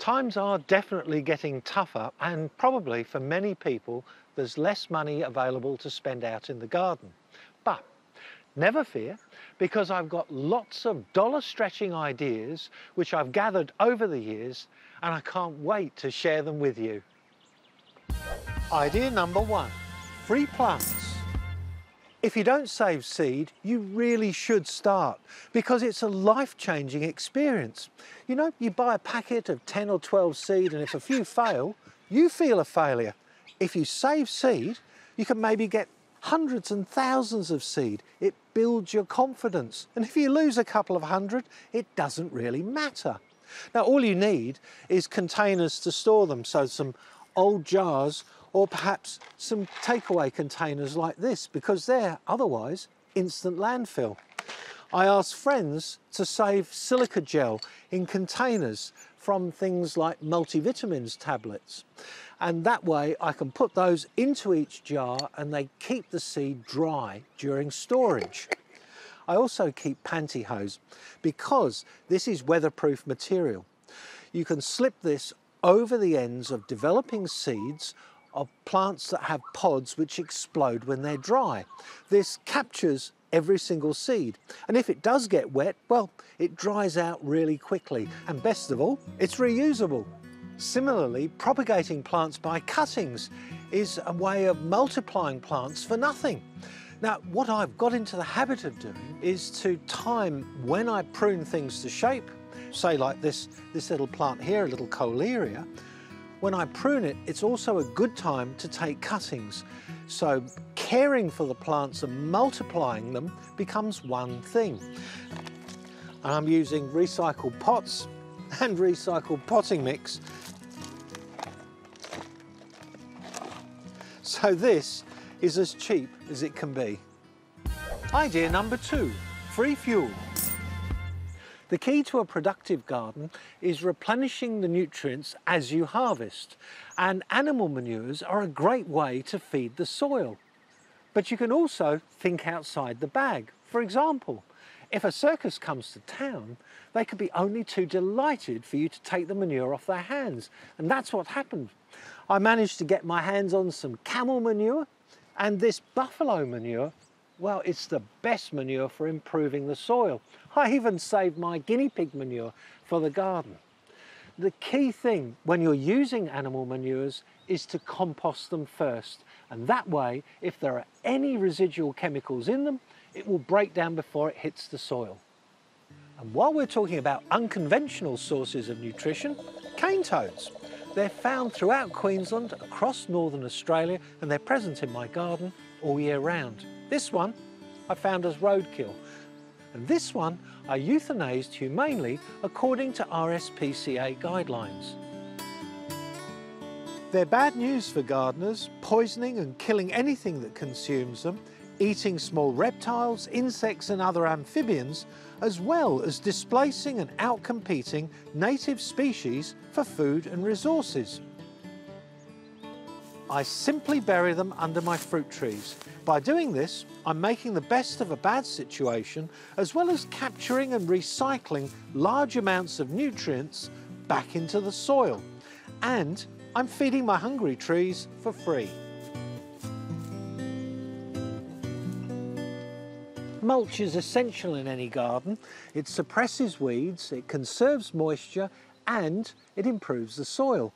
Times are definitely getting tougher, and probably for many people there's less money available to spend out in the garden. But never fear, because I've got lots of dollar-stretching ideas which I've gathered over the years, and I can't wait to share them with you. Idea number 1, free plants. If you don't save seed, you really should start, because it's a life-changing experience. You know, you buy a packet of 10 or 12 seed, and if a few fail, you feel a failure. If you save seed, you can maybe get hundreds and thousands of seed. It builds your confidence. And if you lose a couple of hundred, it doesn't really matter. Now, all you need is containers to store them, so some old jars or perhaps some takeaway containers like this, because they're otherwise instant landfill. I asked friends to save silica gel in containers from things like multivitamins tablets. And that way I can put those into each jar and they keep the seed dry during storage. I also keep pantyhose because this is weatherproof material. You can slip this over the ends of developing seeds of plants that have pods which explode when they're dry. This captures every single seed, and if it does get wet, well, it dries out really quickly, and best of all, it's reusable. Similarly, propagating plants by cuttings is a way of multiplying plants for nothing. Now, what I've got into the habit of doing is to time when I prune things to shape, say like this little plant here, a little coleria. When I prune it, it's also a good time to take cuttings. So caring for the plants and multiplying them becomes one thing. And I'm using recycled pots and recycled potting mix. So this is as cheap as it can be. Idea number 2, free fuel. The key to a productive garden is replenishing the nutrients as you harvest, and animal manures are a great way to feed the soil. But you can also think outside the bag. For example, if a circus comes to town, they could be only too delighted for you to take the manure off their hands, and that's what happened. I managed to get my hands on some camel manure, and this buffalo manure, well, it's the best manure for improving the soil. I even saved my guinea pig manure for the garden. The key thing when you're using animal manures is to compost them first. And that way, if there are any residual chemicals in them, it will break down before it hits the soil. And while we're talking about unconventional sources of nutrition, cane toads. They're found throughout Queensland, across northern Australia, and they're present in my garden all year round. This one I found as roadkill, and this one I euthanized humanely according to RSPCA guidelines. They're bad news for gardeners, poisoning and killing anything that consumes them, eating small reptiles, insects and other amphibians, as well as displacing and outcompeting native species for food and resources. I simply bury them under my fruit trees. By doing this, I'm making the best of a bad situation, as well as capturing and recycling large amounts of nutrients back into the soil. And I'm feeding my hungry trees for free. Mulch is essential in any garden. It suppresses weeds, it conserves moisture, and it improves the soil.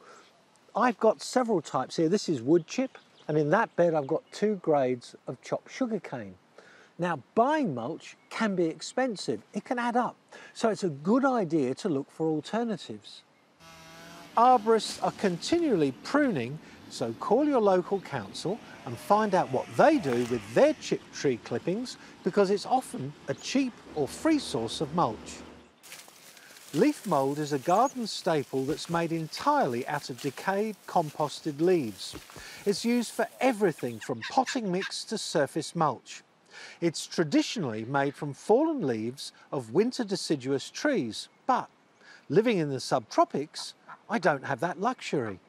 I've got several types here. This is wood chip, and in that bed I've got 2 grades of chopped sugarcane. Now, buying mulch can be expensive. It can add up, so it's a good idea to look for alternatives. Arborists are continually pruning, so call your local council and find out what they do with their chipped tree clippings, because it's often a cheap or free source of mulch. Leaf mould is a garden staple that's made entirely out of decayed, composted leaves. It's used for everything from potting mix to surface mulch. It's traditionally made from fallen leaves of winter deciduous trees, but living in the subtropics, I don't have that luxury.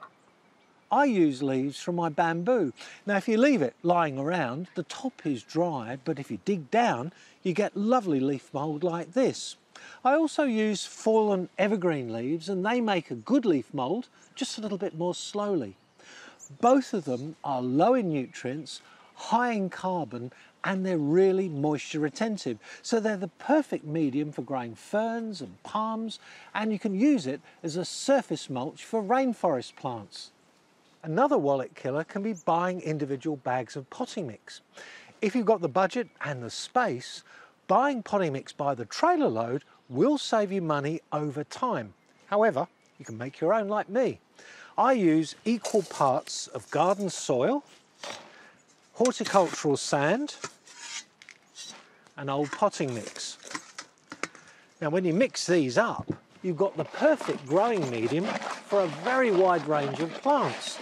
I use leaves from my bamboo. Now, if you leave it lying around, the top is dry, but if you dig down, you get lovely leaf mould like this. I also use fallen evergreen leaves, and they make a good leaf mould, just a little bit more slowly. Both of them are low in nutrients, high in carbon, and they're really moisture retentive. So they're the perfect medium for growing ferns and palms, and you can use it as a surface mulch for rainforest plants. Another wallet killer can be buying individual bags of potting mix. If you've got the budget and the space, buying potting mix by the trailer load will save you money over time. However, you can make your own like me. I use equal parts of garden soil, horticultural sand, and old potting mix. Now when you mix these up, you've got the perfect growing medium for a very wide range of plants,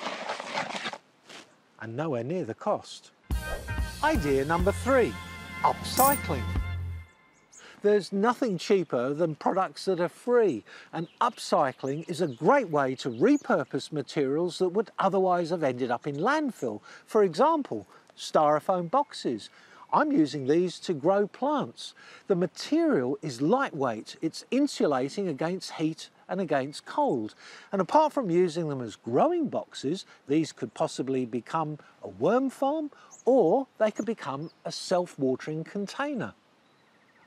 and nowhere near the cost. Idea number 3, upcycling. There's nothing cheaper than products that are free, and upcycling is a great way to repurpose materials that would otherwise have ended up in landfill. For example, styrofoam boxes. I'm using these to grow plants. The material is lightweight, it's insulating against heat and against cold. And apart from using them as growing boxes, these could possibly become a worm farm, or they could become a self-watering container.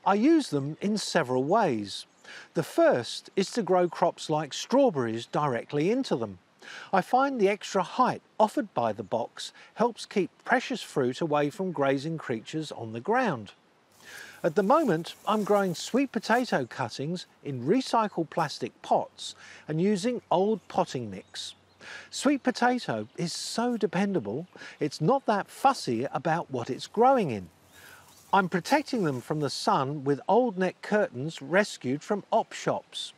I use them in several ways. The first is to grow crops like strawberries directly into them. I find the extra height offered by the box helps keep precious fruit away from grazing creatures on the ground. At the moment, I'm growing sweet potato cuttings in recycled plastic pots and using old potting mix. Sweet potato is so dependable, it's not that fussy about what it's growing in. I'm protecting them from the sun with old net curtains rescued from op shops.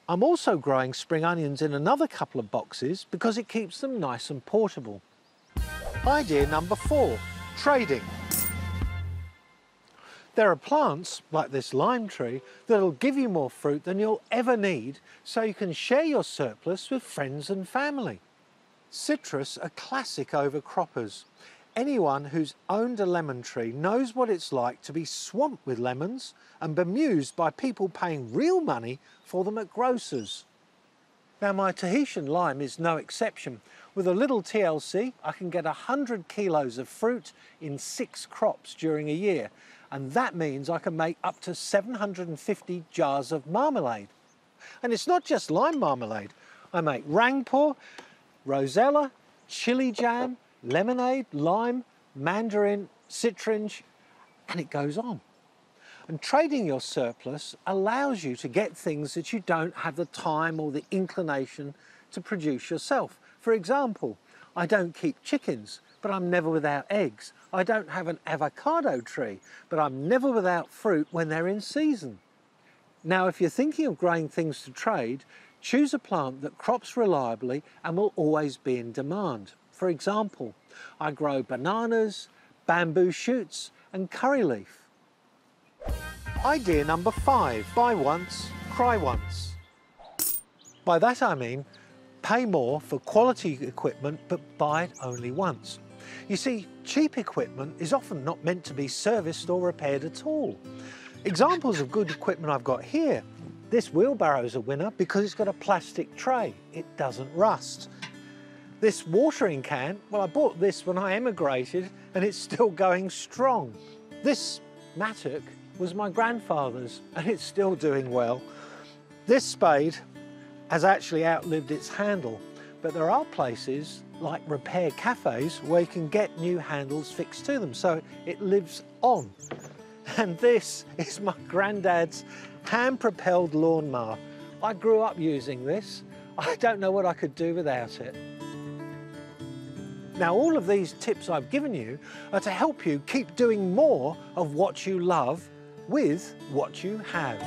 I'm also growing spring onions in another couple of boxes because it keeps them nice and portable. Idea number 4, trading. There are plants, like this lime tree, that'll give you more fruit than you'll ever need, so you can share your surplus with friends and family. Citrus are classic overcroppers. Anyone who's owned a lemon tree knows what it's like to be swamped with lemons and bemused by people paying real money for them at grocers. Now my Tahitian lime is no exception. With a little TLC, I can get 100 kilos of fruit in 6 crops during a year, and that means I can make up to 750 jars of marmalade. And it's not just lime marmalade. I make rangpur, rosella, chili jam, lemonade, lime, mandarin, citringe, and it goes on. And trading your surplus allows you to get things that you don't have the time or the inclination to produce yourself. For example, I don't keep chickens, but I'm never without eggs. I don't have an avocado tree, but I'm never without fruit when they're in season. Now, if you're thinking of growing things to trade, choose a plant that crops reliably and will always be in demand. For example, I grow bananas, bamboo shoots, and curry leaf. Idea number 5, buy once, cry once. By that I mean, pay more for quality equipment, but buy it only once. You see, cheap equipment is often not meant to be serviced or repaired at all. Examples of good equipment I've got here. This wheelbarrow is a winner because it's got a plastic tray. It doesn't rust. This watering can, well, I bought this when I emigrated and it's still going strong. This mattock was my grandfather's and it's still doing well. This spade has actually outlived its handle, but there are places like repair cafes where you can get new handles fixed to them, so it lives on. And this is my granddad's hand-propelled lawnmower. I grew up using this. I don't know what I could do without it. Now, all of these tips I've given you are to help you keep doing more of what you love with what you have.